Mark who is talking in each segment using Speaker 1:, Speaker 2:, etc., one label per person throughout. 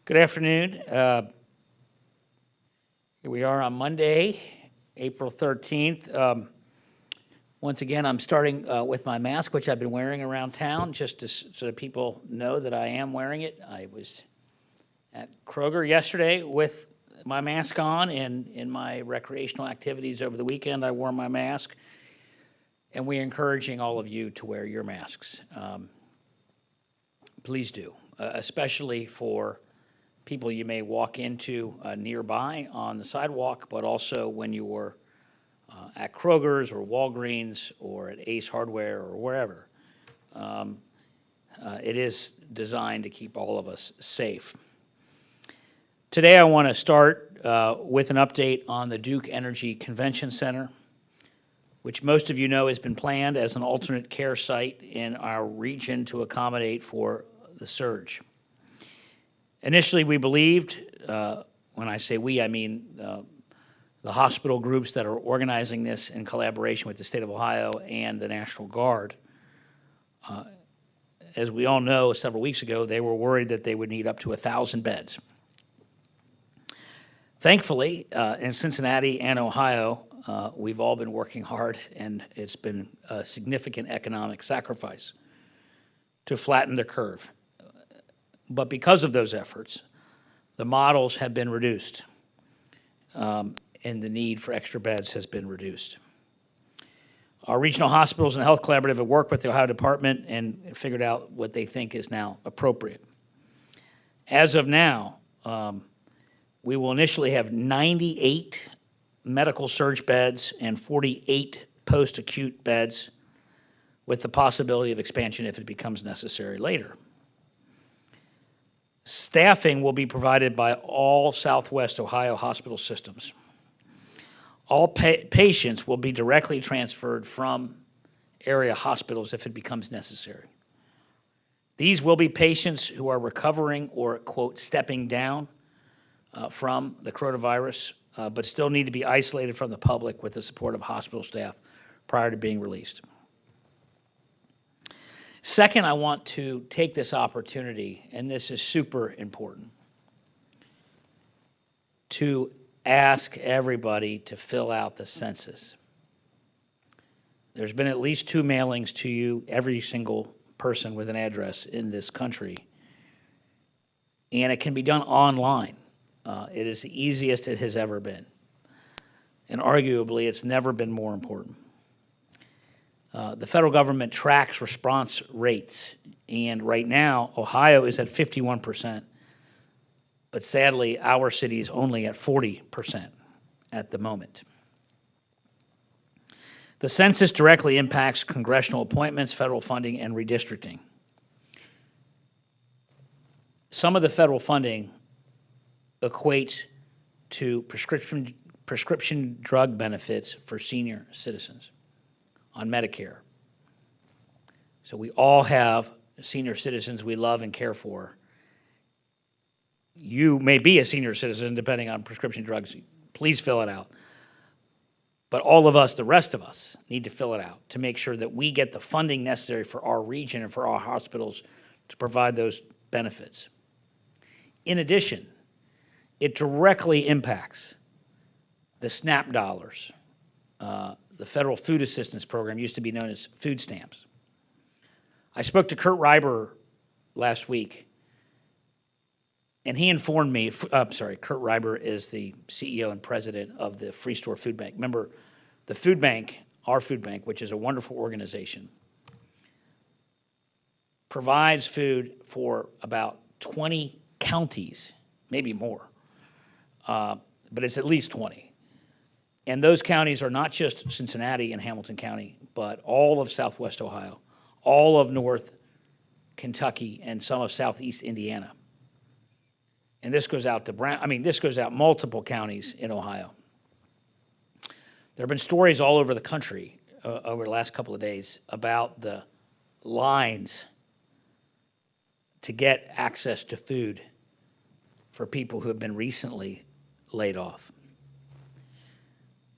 Speaker 1: Good afternoon. Here we are on Monday, April 13th. Once again, I'm starting with my mask, which I've been wearing around town, just so that people know that I am wearing it. I was at Kroger yesterday with my mask on, and in my recreational activities over the weekend, I wore my mask. And we're encouraging all of you to wear your masks. Please do, especially for people you may walk into nearby on the sidewalk, but also when you're at Kroger's or Walgreens or at Ace Hardware or wherever. It is designed to keep all of us safe. Today I want to start with an update on the Duke Energy Convention Center, which most of you know has been planned as an alternate care site in our region to accommodate for the surge. Initially, we believed, when I say we, I mean the hospital groups that are organizing this in collaboration with the state of Ohio and the National Guard. As we all know, several weeks ago, they were worried that they would need up to 1,000 beds. Thankfully, in Cincinnati and Ohio, we've all been working hard, and it's been a significant economic sacrifice to flatten the curve. But because of those efforts, the models have been reduced, and the need for extra beds has been reduced. Our regional hospitals and health collaborative have worked with the Ohio Department and figured out what they think is now appropriate. As of now, we will initially have 98 medical surge beds and 48 post-acute beds, with the possibility of expansion if it becomes necessary later. Staffing will be provided by all Southwest Ohio hospital systems. All patients will be directly transferred from area hospitals if it becomes necessary. These will be patients who are recovering or, quote, stepping down from the coronavirus, but still need to be isolated from the public with the support of hospital staff prior to being released. Second, I want to take this opportunity, and this is super important, to ask everybody to fill out the census. There's been at least 2 mailings to you, every single person with an address in this country, and it can be done online. It is the easiest it has ever been, and arguably it's never been more important. The federal government tracks response rates, and right now, Ohio is at 51%, but sadly, our city is only at 40% at the moment. The census directly impacts congressional appointments, federal funding, and redistricting. Some of the federal funding equates to prescription drug benefits for senior citizens on Medicare. So we all have senior citizens we love and care for. You may be a senior citizen depending on prescription drugs. Please fill it out. But all of us, the rest of us, need to fill it out to make sure that we get the funding necessary for our region and for our hospitals to provide those benefits. In addition, it directly impacts the SNAP dollars. The Federal Food Assistance Program used to be known as food stamps. I spoke to Kurt Reiber last week, and he informed me, Kurt Reiber is the CEO and president of the Free Store Food Bank. Remember, the food bank, our food bank, which is a wonderful organization, provides food for about 20 counties, maybe more, but it's at least 20. And those counties are not just Cincinnati and Hamilton County, but all of Southwest Ohio, all of North Kentucky, and some of Southeast Indiana. And this goes out to this goes out multiple counties in Ohio. There have been stories all over the country over the last couple of days about the lines to get access to food for people who have been recently laid off.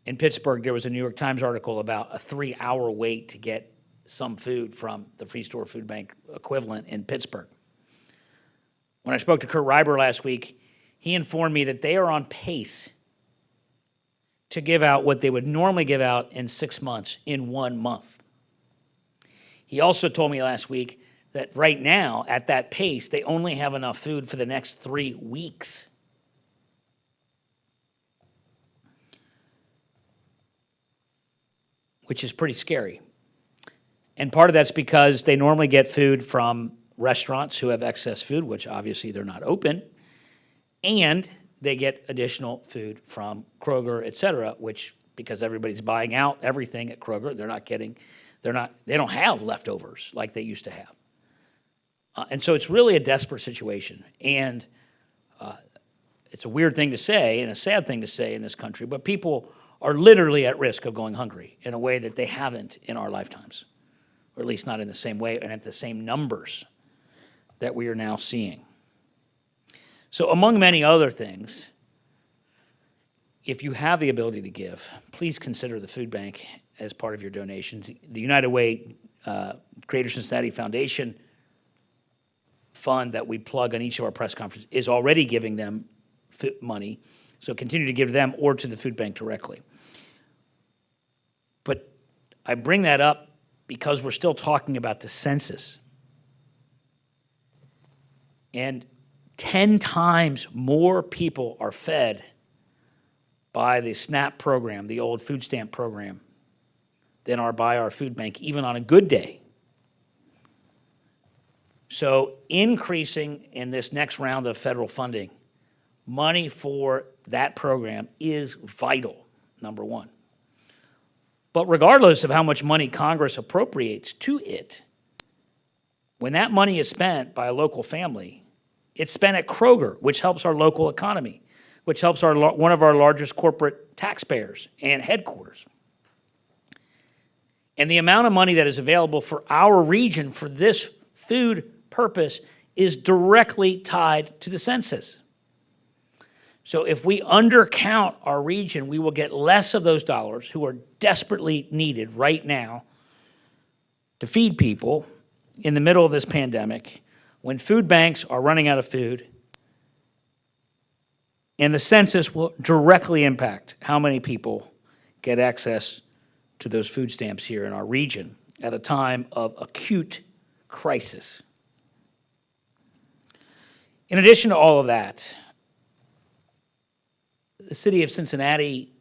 Speaker 1: In Pittsburgh, there was a New York Times article about a 3-hour wait to get some food from the Free Store Food Bank equivalent in Pittsburgh. When I spoke to Kurt Reiber last week, he informed me that they are on pace to give out what they would normally give out in 6 months in 1 month. He also told me last week that right now, at that pace, they only have enough food for the next 3 weeks. Which is pretty scary. And part of that's because they normally get food from restaurants who have excess food, which obviously they're not open, and they get additional food from Kroger, et cetera, which, because everybody's buying out everything at Kroger, they don't have leftovers like they used to have. And so it's really a desperate situation. And it's a weird thing to say and a sad thing to say in this country, but people are literally at risk of going hungry in a way that they haven't in our lifetimes, or at least not in the same way and at the same numbers that we are now seeing. So among many other things, if you have the ability to give, please consider the food bank as part of your donations. The United Way Greater Cincinnati Foundation fund that we plug on each of our press conferences is already giving them money, so continue to give to them or to the food bank directly. But I bring that up because we're still talking about the census. And 10 times more people are fed by the SNAP program, the old food stamp program, than are by our food bank, even on a good day. So increasing in this next round of federal funding, money for that program is vital, number one. But regardless of how much money Congress appropriates to it, when that money is spent by a local family, it's spent at Kroger, which helps our local economy, which helps one of our largest corporate taxpayers and headquarters. And the amount of money that is available for our region for this food purpose is directly tied to the census. So if we undercount our region, we will get less of those dollars who are desperately needed right now to feed people in the middle of this pandemic, when food banks are running out of food, and the census will directly impact how many people get access to those food stamps here in our region at a time of acute crisis. In addition to all of that, the city of Cincinnati,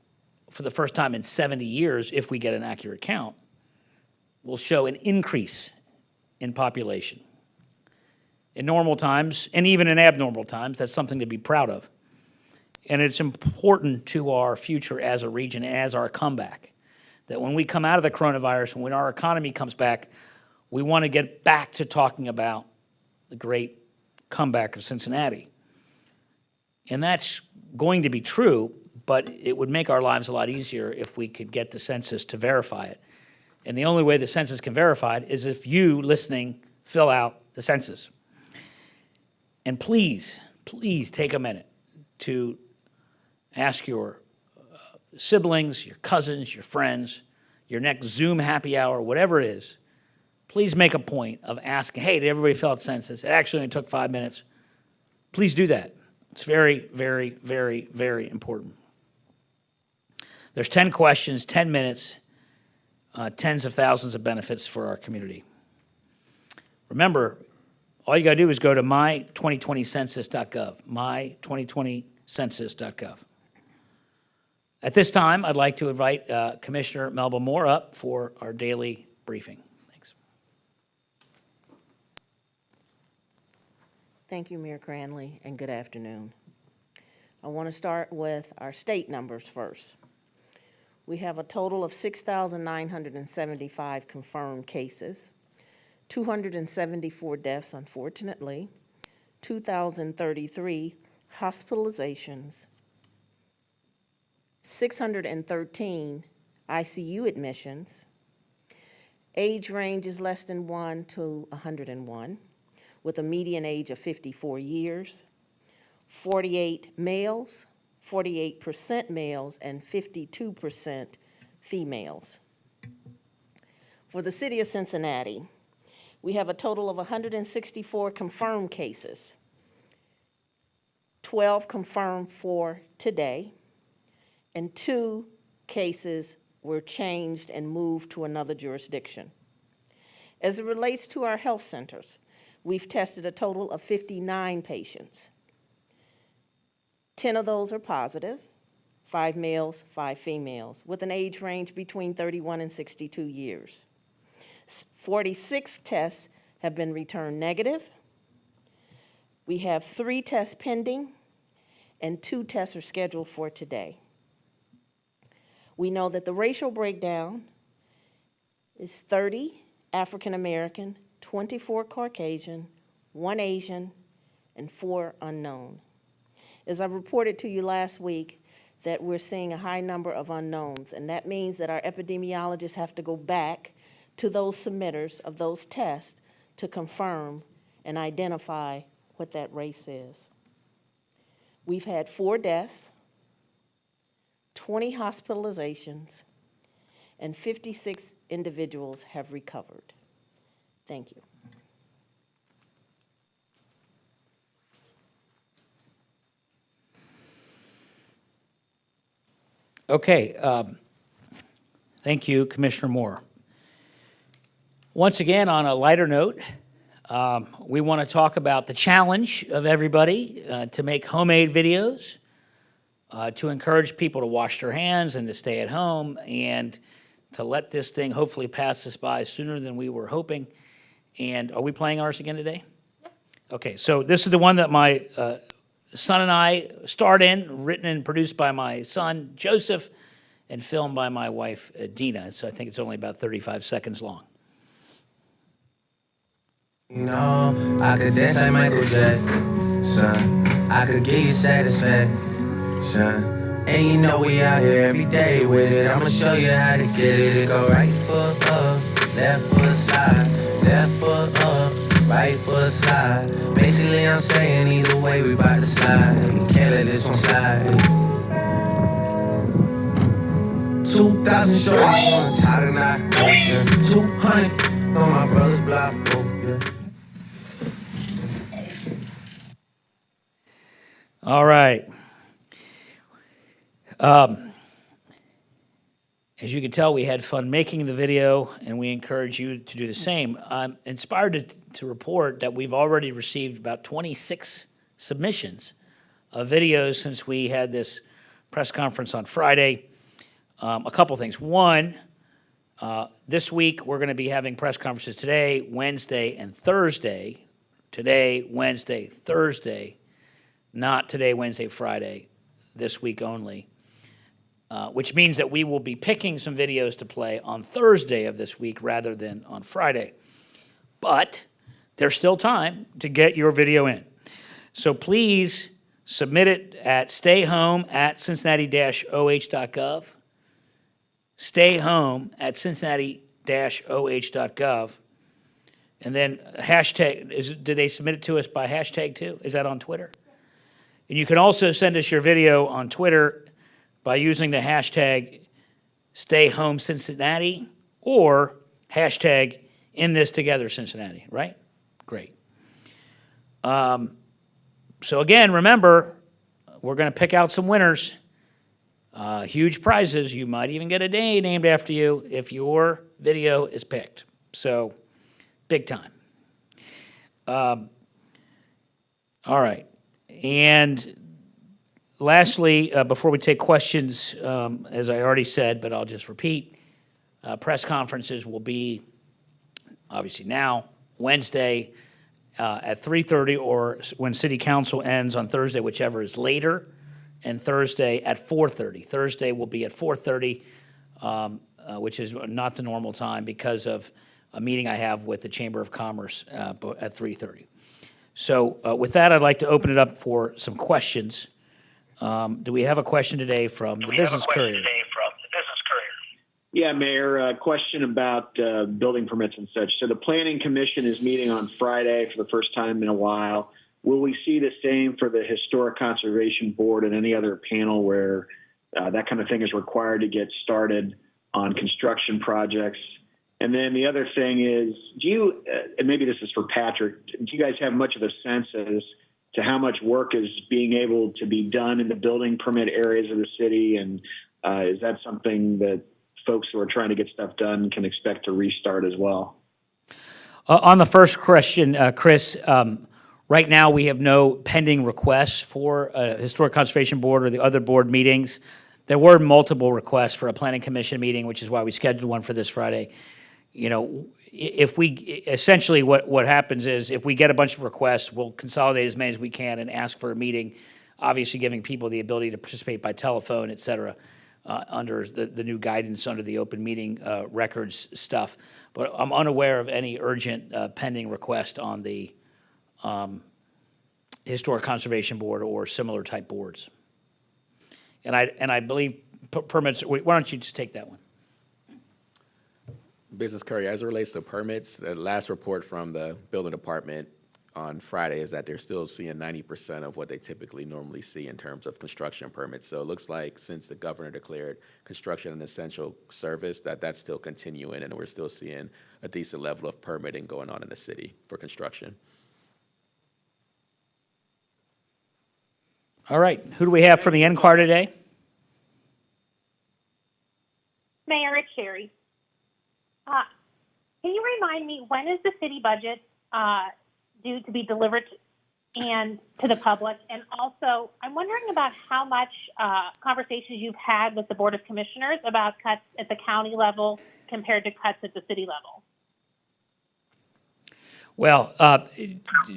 Speaker 1: for the first time in 70 years, if we get an accurate count, will show an increase in population. In normal times, and even in abnormal times, that's something to be proud of. And it's important to our future as a region and as our comeback, that when we come out of the coronavirus, when our economy comes back, we want to get back to talking about the great comeback of Cincinnati. And that's going to be true, but it would make our lives a lot easier if we could get the census to verify it. And the only way the census can verify it is if you, listening, fill out the census. And please, please take a minute to ask your siblings, your cousins, your friends, your next Zoom happy hour, whatever it is, please make a point of asking, hey, did everybody fill out the census? It actually only took 5 minutes. Please do that. It's very, very, very, very important. There's 10 questions, 10 minutes, tens of thousands of benefits for our community. Remember, all you got to do is go to my2020census.gov, my2020census.gov. At this time, I'd like to invite Commissioner Melba Moore up for our daily briefing. Thanks.
Speaker 2: Thank you, Mayor Cranley, and good afternoon. I want to start with our state numbers first. We have a total of 6,975 confirmed cases, 274 deaths, unfortunately, 2,033 hospitalizations, 613 ICU admissions. Age range is less than 1 to 101, with a median age of 54 years, 48 males, 48% males, and 52% females. For the city of Cincinnati, we have a total of 164 confirmed cases, 12 confirmed for today, and 2 cases were changed and moved to another jurisdiction. As it relates to our health centers, we've tested a total of 59 patients. 10 of those are positive, 5 males, 5 females, with an age range between 31 and 62 years. 46 tests have been returned negative. We have 3 tests pending, and 2 tests are scheduled for today. We know that the racial breakdown is 30 African American, 24 Caucasian, 1 Asian, and 4 unknown. As I reported to you last week, that we're seeing a high number of unknowns, and that means that our epidemiologists have to go back to those submitters of those tests to confirm and identify what that race is. We've had 4 deaths, 20 hospitalizations, and 56 individuals have recovered. Thank you.
Speaker 1: Okay, thank you, Commissioner Moore. Once again, on a lighter note, we want to talk about the challenge of everybody to make homemade videos, to encourage people to wash their hands and to stay at home, and to let this thing hopefully pass us by sooner than we were hoping. And are we playing ours again today? Yeah. Okay, so this is the one that my son and I starred in, written and produced by my son, Joseph, and filmed by my wife, Dina. So I think it's only about 35 seconds long.
Speaker 3: You know, I could dance like Michael Jackson. I could give you satisfaction. And you know we out here every day with it. I'ma show you how to get it. It go right foot up, left foot slide, left foot up, right foot slide. Basically I'm saying either way we bout to slide. Can't let this one slide. 2,000 shorty on the top of the night. 200 on my brother's block.
Speaker 1: All right. As you can tell, we had fun making the video, and we encourage you to do the same. I'm inspired to report that we've already received about 26 submissions of videos since we had this press conference on Friday. A couple things. One, this week we're going to be having press conferences today, Wednesday, and Thursday. Today, Wednesday, Thursday. Not today, Wednesday, Friday, this week only, which means that we will be picking some videos to play on Thursday of this week rather than on Friday. But there's still time to get your video in. So please submit it at stayhome@cincinnati-oh.gov, stayhome@cincinnati-oh.gov, and then hashtag, did they submit it to us by hashtag too? Is that on Twitter? And you can also send us your video on Twitter by using the hashtag StayHomeCincinnati or hashtag InThisTogetherCincinnati, right? Great. So again, remember, we're going to pick out some winners. Huge prizes. You might even get a day named after you if your video is picked. So, big time. All right. And lastly, before we take questions, as I already said, but I'll just repeat, press conferences will be, obviously now, Wednesday at 3:30, or when City Council ends on Thursday, whichever is later, and Thursday at 4:30. Thursday will be at 4:30, which is not the normal time because of a meeting I have with the Chamber of Commerce at 3:30. So with that, I'd like to open it up for some questions. Do we have a question today from the Business Courier?
Speaker 4: Yeah, Mayor, a question about building permits and such. So the Planning Commission is meeting on Friday for the first time in a while. Will we see the same for the Historic Conservation Board and any other panel where that kind of thing is required to get started on construction projects? And then the other thing is, do you, and maybe this is for Patrick, do you guys have much of a sense as to how much work is being able to be done in the building permit areas of the city? And is that something that folks who are trying to get stuff done can expect to restart as well?
Speaker 1: On the first question, Chris, right now we have no pending requests for a Historic Conservation Board or the other board meetings. There were multiple requests for a Planning Commission meeting, which is why we scheduled one for this Friday. You know, if we, essentially what happens is if we get a bunch of requests, we'll consolidate as many as we can and ask for a meeting, obviously giving people the ability to participate by telephone, et cetera, under the new guidance under the open meeting records stuff. But I'm unaware of any urgent pending request on the Historic Conservation Board or similar type boards. And I believe permits, why don't you just take that one?
Speaker 5: Business Curry, as it relates to permits, the last report from the building department on Friday is that they're still seeing 90% of what they typically normally see in terms of construction permits. So it looks like since the governor declared construction an essential service, that's still continuing, and we're still seeing a decent level of permitting going on in the city for construction.
Speaker 1: All right, who do we have from the NCAR today?
Speaker 6: Mayor, it's Sherry. Can you remind me, when is the city budget due to be delivered and to the public? And also, I'm wondering about how much conversations you've had with the Board of Commissioners about cuts at the county level compared to cuts at the city level.
Speaker 1: Well,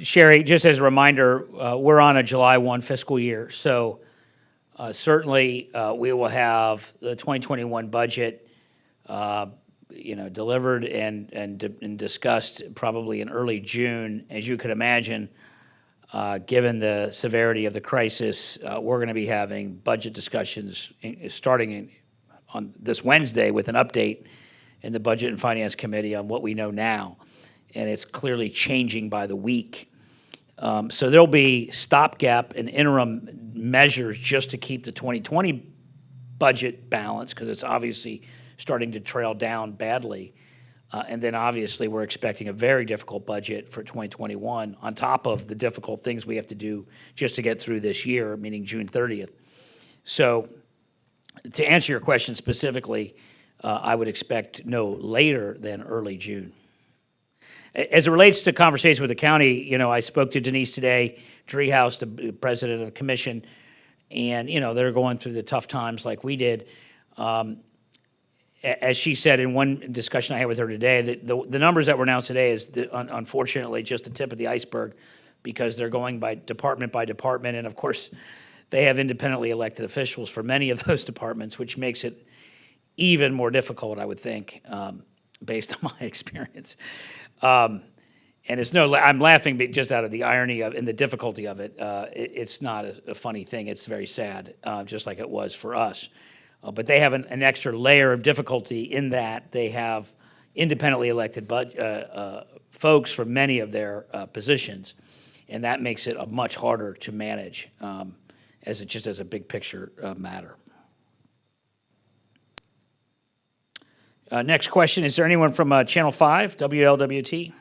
Speaker 1: Sherry, just as a reminder, we're on a July 1 fiscal year, so certainly we will have the 2021 budget delivered and discussed probably in early June. As you could imagine, given the severity of the crisis, we're going to be having budget discussions starting on this Wednesday with an update in the Budget and Finance Committee on what we know now. And it's clearly changing by the week. So there'll be stopgap and interim measures just to keep the 2020 budget balanced, because it's obviously starting to trail down badly. And then obviously we're expecting a very difficult budget for 2021 on top of the difficult things we have to do just to get through this year, meaning June 30th. So to answer your question specifically, I would expect no later than early June. As it relates to conversation with the county, I spoke to Denise today, Driehaus, the president of the commission, and, they're going through the tough times like we did. As she said in one discussion I had with her today, the numbers that were announced today is unfortunately just the tip of the iceberg, because they're going by department, and of course they have independently elected officials for many of those departments, which makes it even more difficult, I would think, based on my experience. And I'm laughing just out of the irony of and the difficulty of it. It's not a funny thing. It's very sad, just like it was for us. But they have an extra layer of difficulty in that they have independently elected folks for many of their positions, and that makes it much harder to manage as a big picture matter. Next question, is there anyone from Channel 5, WLWT?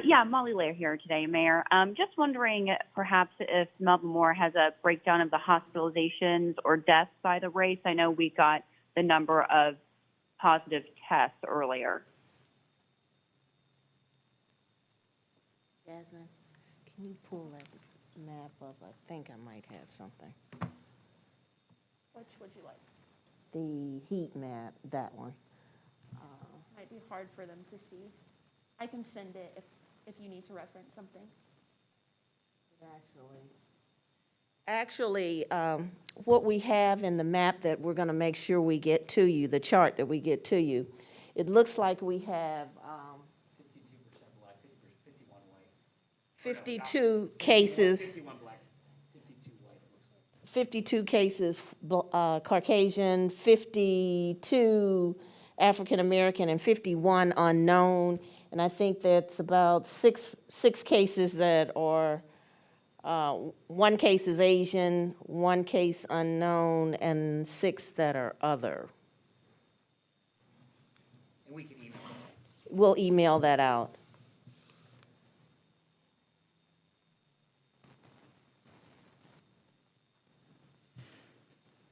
Speaker 7: Yeah, Molly Lair here today, Mayor. Just wondering perhaps if Melvin Moore has a breakdown of the hospitalizations or deaths by the race. I know we got the number of positive tests earlier.
Speaker 2: Jasmine, can you pull that map up? I think I might have something.
Speaker 8: Which would you like?
Speaker 2: The heat map, that one.
Speaker 8: Might be hard for them to see. I can send it if you need to reference something.
Speaker 2: Actually, what we have in the map that we're going to make sure we get to you, the chart that we get to you, it looks like we have
Speaker 1: 52% black, 51 white.
Speaker 2: 52 cases.
Speaker 1: 51 black, 52 white, it looks like.
Speaker 2: 52 cases Caucasian, 52 African American, and 51 unknown. And I think that's about six cases that are, one case is Asian, one case unknown, and 6 that are other.
Speaker 1: And we can email
Speaker 2: We'll email that out.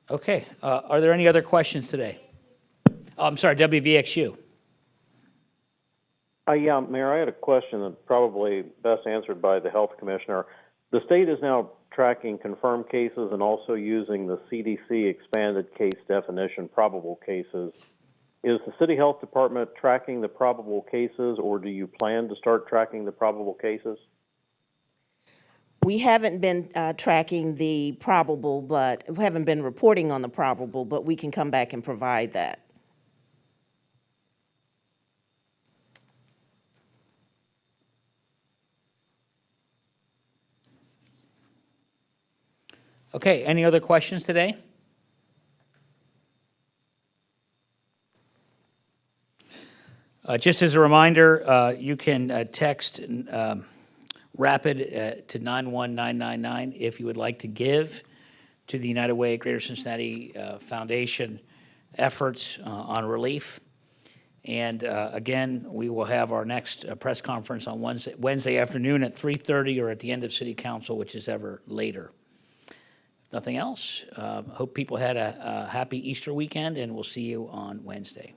Speaker 1: Okay, are there any other questions today? Oh, I'm sorry, WVXU.
Speaker 9: Yeah, Mayor, I had a question that's probably best answered by the health commissioner. The state is now tracking confirmed cases and also using the CDC expanded case definition, probable cases. Is the city health department tracking the probable cases, or do you plan to start tracking the probable cases?
Speaker 2: We haven't been tracking the probable, but we haven't been reporting on the probable, but we can come back and provide that.
Speaker 1: Okay, any other questions today? Just as a reminder, you can text RAPID to 91999 if you would like to give to the United Way Greater Cincinnati Foundation efforts on relief. And again, we will have our next press conference on Wednesday afternoon at 3:30 or at the end of City Council, which is ever later. Nothing else. Hope people had a happy Easter weekend, and we'll see you on Wednesday.